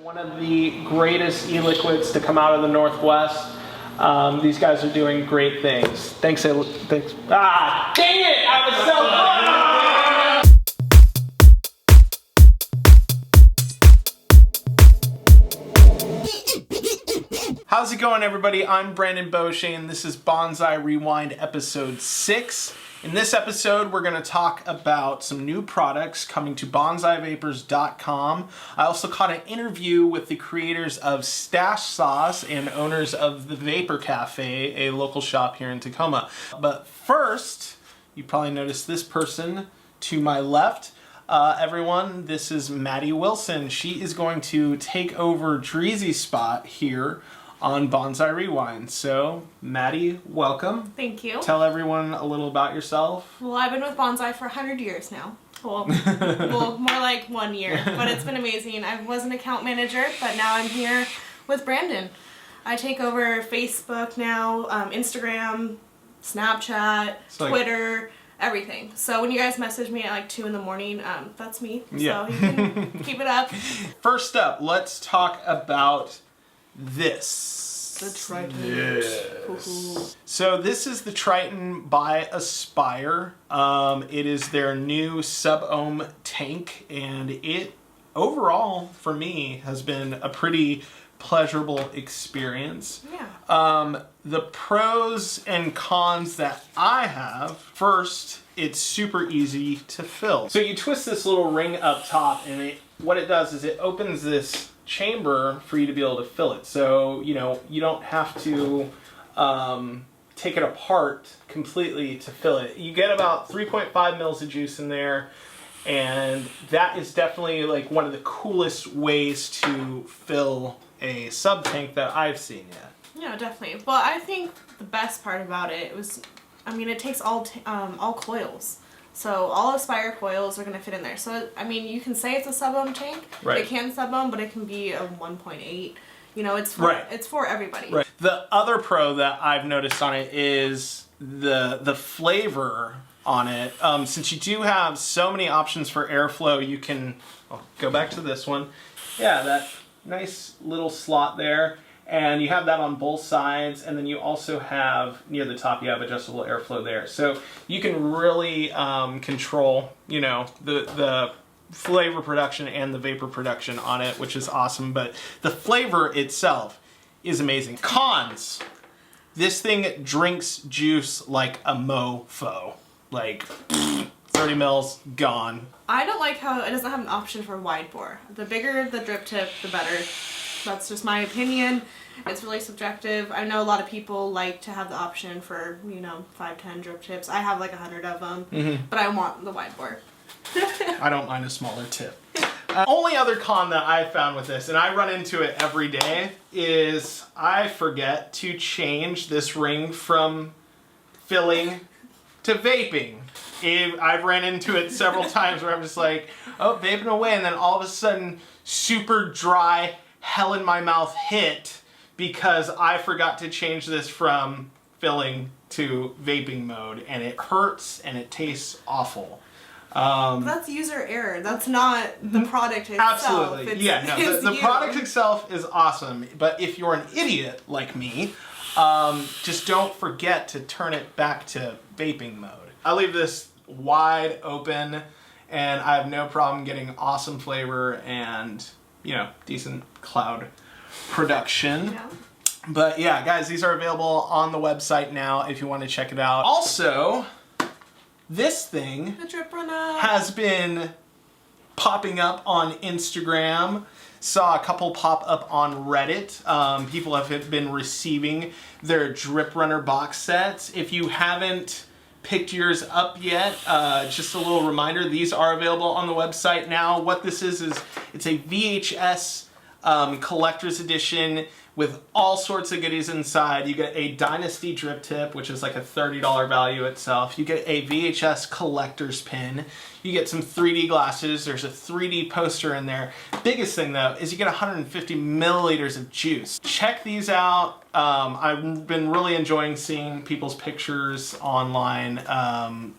One of the greatest e-liquids to come out of the Northwest. These guys are doing great things. Thanks. Ah, dang it! I was so close! How's it going, everybody? I'm Brandon Beauchene. This is BanzaiRewind episode 6. In this episode, we're going to talk about some new products coming to BanzaiVapers.com. I also caught an interview with the creators of Stache Sauce and owners of the Vapor Cafe, a local shop here in Tacoma. But first, you probably noticed this person to my left. Everyone, this is Madi Wilson. She is going to take over Dreezy's spot here on BanzaiRewind. So, Madi, welcome. Thank you. Tell everyone a little about yourself. Well, I've been with Bonsai for 100 years now. Well, more like 1 year, but it's been amazing. I was an account manager, but now I'm here with Brandon. I take over Facebook now, Instagram, Snapchat, Twitter, everything. So when you guys message me at like 2 in the morning, that's me. Yeah. So you can keep it up. First up, let's talk about this. The Triton. Yes. So this is the Triton by Aspire. It is their new sub-ohm tank, and it overall for me has been a pretty pleasurable experience. Yeah. The pros and cons that I have, first, it's super easy to fill. So you twist this little ring up top, and what it does is it opens this chamber for you to be able to fill it. So, you know, you don't have to take it apart completely to fill it. You get about 3.5 mils of juice in there, and that is definitely like one of the coolest ways to fill a sub tank that I've seen yet. Yeah, definitely. But I think the best part about it was, I mean, it takes all coils. So all Aspire coils are going to fit in there. So, I mean, you can say it's a sub-ohm tank. Right. It can sub-ohm, but it can be a 1.8. You know, it's for, it's for everybody. Right. The other pro that I've noticed on it is the flavor on it. Since you do have so many options for airflow, you can go back to this one. Yeah, that nice little slot there. And you have that on both sides, and then you also have, near the top, you have adjustable airflow there. So you can really control, you know, the flavor production and the vapor production on it, which is awesome. But the flavor itself is amazing. Cons. This thing drinks juice like a mofo. Like, 30 mils, gone. I don't like how it doesn't have an option for wide bore. The bigger the drip tip, the better. That's just my opinion. It's really subjective. I know a lot of people like to have the option for, you know, 5-10 drip tips. I have like 100 of them, but I want the wide bore. I don't mind a smaller tip. Only other con that I found with this, and I run into it every day, is I forget to change this ring from filling to vaping. I've ran into it several times where I'm just like, oh, vaping away, and then all of a sudden, super dry, hell in my mouth hit because I forgot to change this from filling to vaping mode, and it hurts and it tastes awful. That's user error. That's not the product itself. Absolutely. The product itself is awesome, but if you're an idiot like me, just don't forget to turn it back to vaping mode. I leave this wide open, and I have no problem getting awesome flavor and, you know, decent cloud production. Yeah. But yeah, guys, these are available on the website now if you want to check it out. Also, this thing The drip runner has been popping up on Instagram. Saw a couple pop up on Reddit. People have been receiving their Drip Runner box sets. If you haven't picked yours up yet, just a little reminder, these are available on the website now. What this is it's a VHS collector's edition with all sorts of goodies inside. You get a Dynasty drip tip, which is like a $30 value itself. You get a VHS collector's pin. You get some 3D glasses. There's a 3D poster in there. Biggest thing though is you get 150 milliliters of juice. Check these out. I've been really enjoying seeing people's pictures online,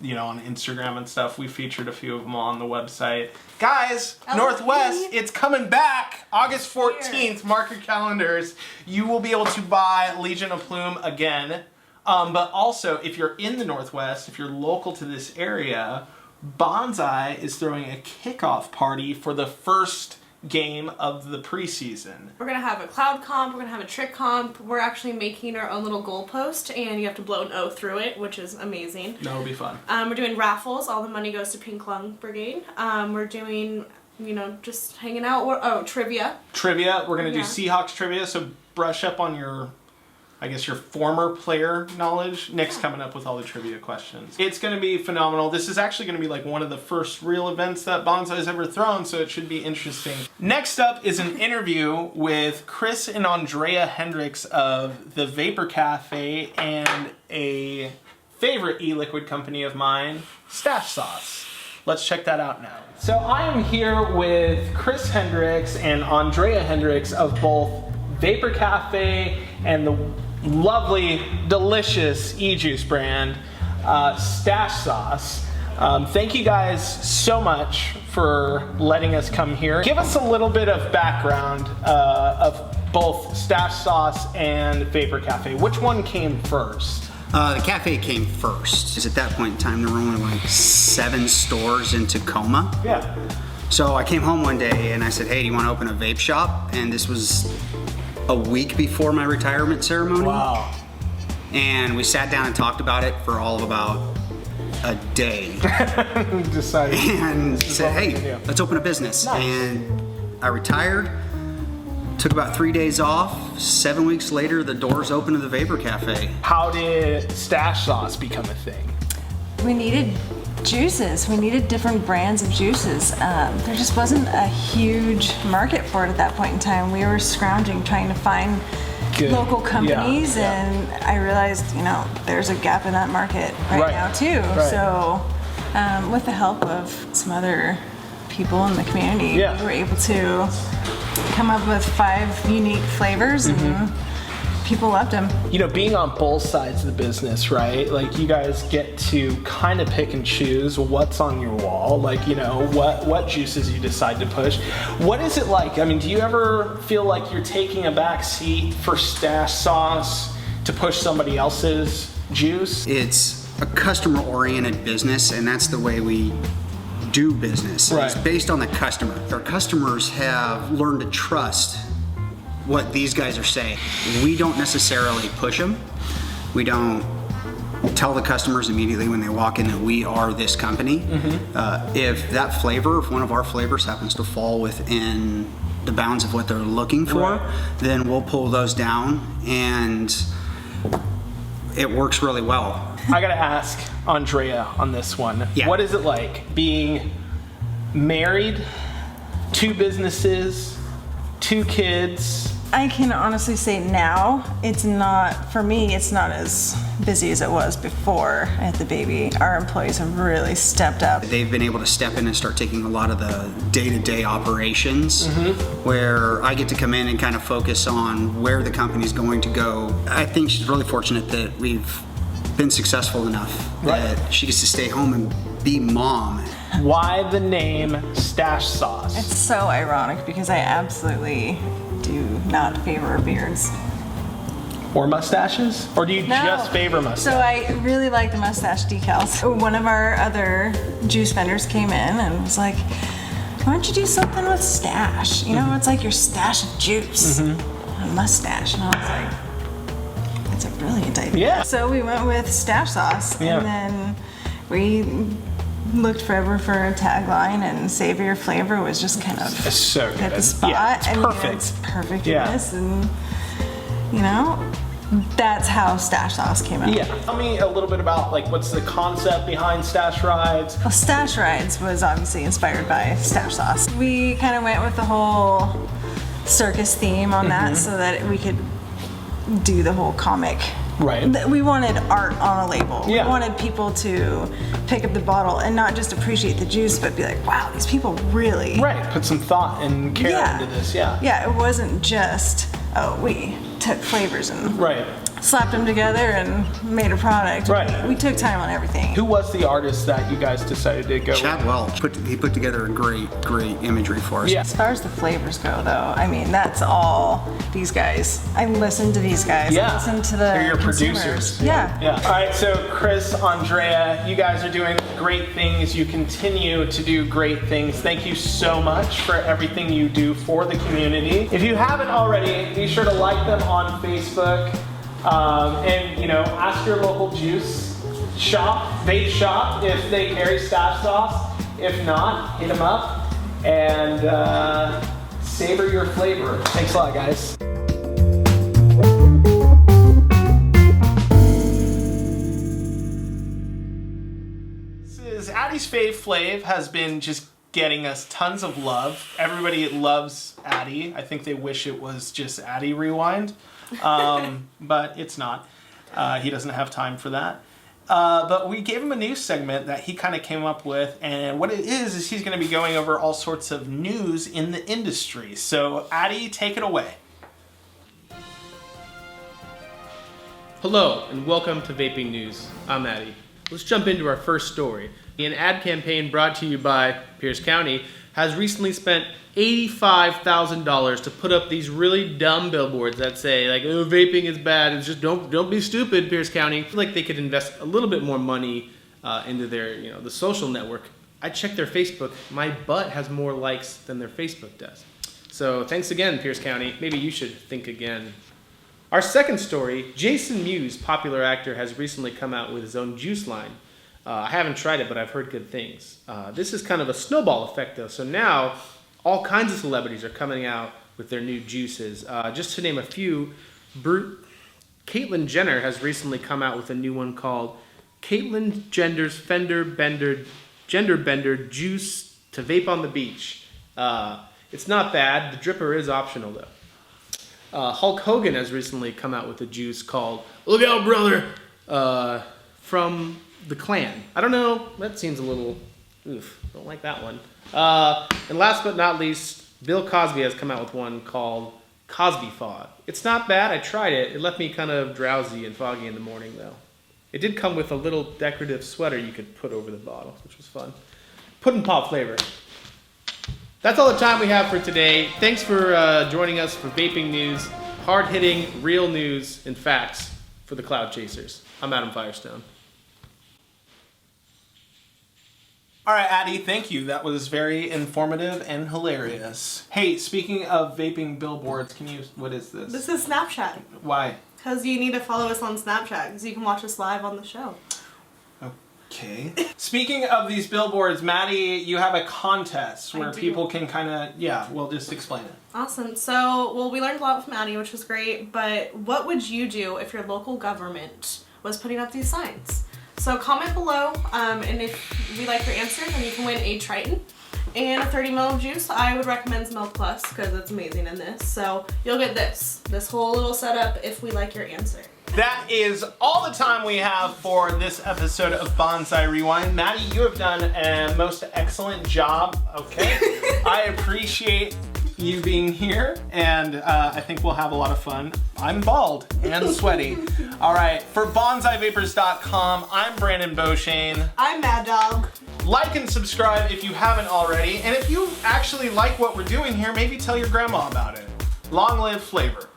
you know, on Instagram and stuff. We featured a few of them on the website. Guys, Northwest, it's coming back. August 14th, mark your calendars. You will be able to buy Legion of Plume again. But also, if you're in the Northwest, if you're local to this area, Banzai is throwing a kickoff party for the first game of the preseason. We're gonna have a cloud comp, we're gonna have a trick comp. We're actually making our own little goalpost, and you have to blow an O through it, which is amazing. That'll be fun. We're doing raffles. All the money goes to Pink Lung Brigade. We're doing, you know, just hanging out. Trivia. Trivia. We're gonna do Seahawks trivia, so brush up on your, I guess, your former player knowledge. Nick's coming up with all the trivia questions. It's going to be phenomenal. This is actually going to be like one of the first real events that Banzai's ever thrown, so it should be interesting. Next up is an interview with Chris and Andrea Hendricks of the Vapor Cafe and a favorite e-liquid company of mine, Stache Sauce. Let's check that out now. So I am here with Chris Hendricks and Andrea Hendricks of both Vapor Cafe and the lovely, delicious e-juice brand, Stache Sauce. Thank you guys so much for letting us come here. Give us a little bit of background of both Stache Sauce and Vapor Cafe. Which one came first? The cafe came first. Because at that point in time, there were only like 7 stores in Tacoma. Yeah. So I came home one day and I said, hey, do you want to open a vape shop? And this was a week before my retirement ceremony. Wow. And we sat down and talked about it for all of about a day. Decided. And said, hey, let's open a business. Nice. And I retired, took about 3 days off. 7 weeks later, the doors opened to the Vapor Cafe. How did Stache Sauce become a thing? We needed juices. We needed different brands of juices. There just wasn't a huge market for it at that point in time. We were scrounging, trying to find local companies, and I realized, you know, there's a gap in that market right now too. Right. So, with the help of some other people in the community, we were able to come up with 5 unique flavors, and people loved them. You know, being on both sides of the business, right? Like, you guys get to kind of pick and choose what's on your wall. Like, you know, what juices you decide to push. What is it like? I mean, do you ever feel like you're taking a back seat for Stache Sauce to push somebody else's juice? It's a customer-oriented business, and that's the way we do business. Right. It's based on the customer. Our customers have learned to trust what these guys are saying. We don't necessarily push them. We don't tell the customers immediately when they walk in that we are this company. If that flavor, if one of our flavors happens to fall within the bounds of what they're looking for, then we'll pull those down, and it works really well. I gotta ask Andrea on this one. Yeah. What is it like being married, 2 businesses, 2 kids? I can honestly say now, it's not, for me, it's not as busy as it was before I had the baby. Our employees have really stepped up. They've been able to step in and start taking a lot of the day-to-day operations, where I get to come in and kind of focus on where the company's going to go. I think she's really fortunate that we've been successful enough that she gets to stay home and be mom. Why the name Stache Sauce? It's so ironic because I absolutely do not favor beards. Or mustaches? Or do you just favor mustaches? So I really like the mustache decals. One of our other juice vendors came in and was like, why don't you do something with Stache? You know, it's like your stash of juice. A mustache. And I was like, that's a brilliant idea. Yeah. So we went with Stache Sauce, and then we looked forever for a tagline, and Savor Your Flavor was just kind of so hit good. the spot. Yeah, it's and perfect. It's perfect for this, and you know, that's how Stache Sauce came out. Yeah. Tell me a little bit about, like, what's the concept behind Stache Rides? Well, Stache Rides was obviously inspired by Stache Sauce. We kind of went with the whole circus theme on that so that we could do the whole comic. Right. We wanted art on a label. Yeah. We wanted people to pick up the bottle and not just appreciate the juice, but be like, wow, these people really... Right, put some thought and care into this, yeah. Yeah, it wasn't just, oh, we took flavors and Right. slapped them together and made a product. Right. We took time on everything. Who was the artist that you guys decided to go Chad with? Welch, he put together a great imagery for us. Yeah. As far as the flavors go, though, I mean, that's all these guys. I listen to these guys. Yeah. I listen to the They're your consumers. producers. Yeah. Yeah. All right, so Chris, Andrea, you guys are doing great things. You continue to do great things. Thank you so much for everything you do for the community. If you haven't already, be sure to like them on Facebook. And, you know, ask your local juice shop, vape shop, if they carry Stache sauce. If not, hit them up and savor your flavor. Thanks a lot, guys. This is Addie's Fave Flav has been just getting us tons of love. Everybody loves Addie. I think they wish it was just Addie Rewind. But it's not. He doesn't have time for that. But we gave him a news segment that he kind of came up with, and what it is he's going to be going over all sorts of news in the industry. So, Addie, take it away. Hello, and welcome to Vaping News. I'm Madi. Let's jump into our first story. An ad campaign brought to you by Pierce County has recently spent $85,000 to put up these really dumb billboards that say, like, oh, vaping is bad. It's just don't be stupid, Pierce County. I feel like they could invest a little bit more money into their, the social network. I checked their Facebook. My butt has more likes than their Facebook does. So thanks again, Pierce County. Maybe you should think again. Our second story, Jason Mewes, popular actor, has recently come out with his own juice line. I haven't tried it, but I've heard good things. This is kind of a snowball effect, though. So now, all kinds of celebrities are coming out with their new juices. Just to name a few, Caitlyn Jenner has recently come out with a new one called Caitlyn Jenner's Gender Bender Juice to Vape on the Beach. It's not bad. The dripper is optional, though. Hulk Hogan has recently come out with a juice called Look Out Brother from the Clan. I don't know, that seems a little, don't like that one. And last but not least, Bill Cosby has come out with one called Cosby Fog. It's not bad, I tried it. It left me kind of drowsy and foggy in the morning though. It did come with a little decorative sweater you could put over the bottle, which was fun. Puddin' Pop flavor. That's all the time we have for today. Thanks for joining us for Vaping News. Hard-hitting, real news and facts for the Cloud Chasers. I'm Adam Firestone. All right, Addie, thank you. That was very informative and hilarious. Hey, speaking of vaping billboards, what is this? This is Snapchat. Why? Because you need to follow us on Snapchat because you can watch us live on the show. Okay. Speaking of these billboards, Maddie, you have a contest where people can kind of, just explain it. Awesome. So, we learned a lot with Maddie, which was great, but what would you do if your local government was putting up these signs? So comment below, and if we like your answer, then you can win a Triton and a 30 ml of juice. I would recommend Milk Plus because it's amazing in this. So you'll get this whole little setup if we like your answer. That is all the time we have for this episode of Bonsai Rewind. Maddie, you have done a most excellent job. Okay. I appreciate you being here, and I think we'll have a lot of fun. I'm bald and sweaty. All right, for BanzaiVapors.com, I'm Brandon Beauchesne. I'm Mad Dog. Like and subscribe if you haven't already, and if you actually like what we're doing here, maybe tell your grandma about it. Long live flavor.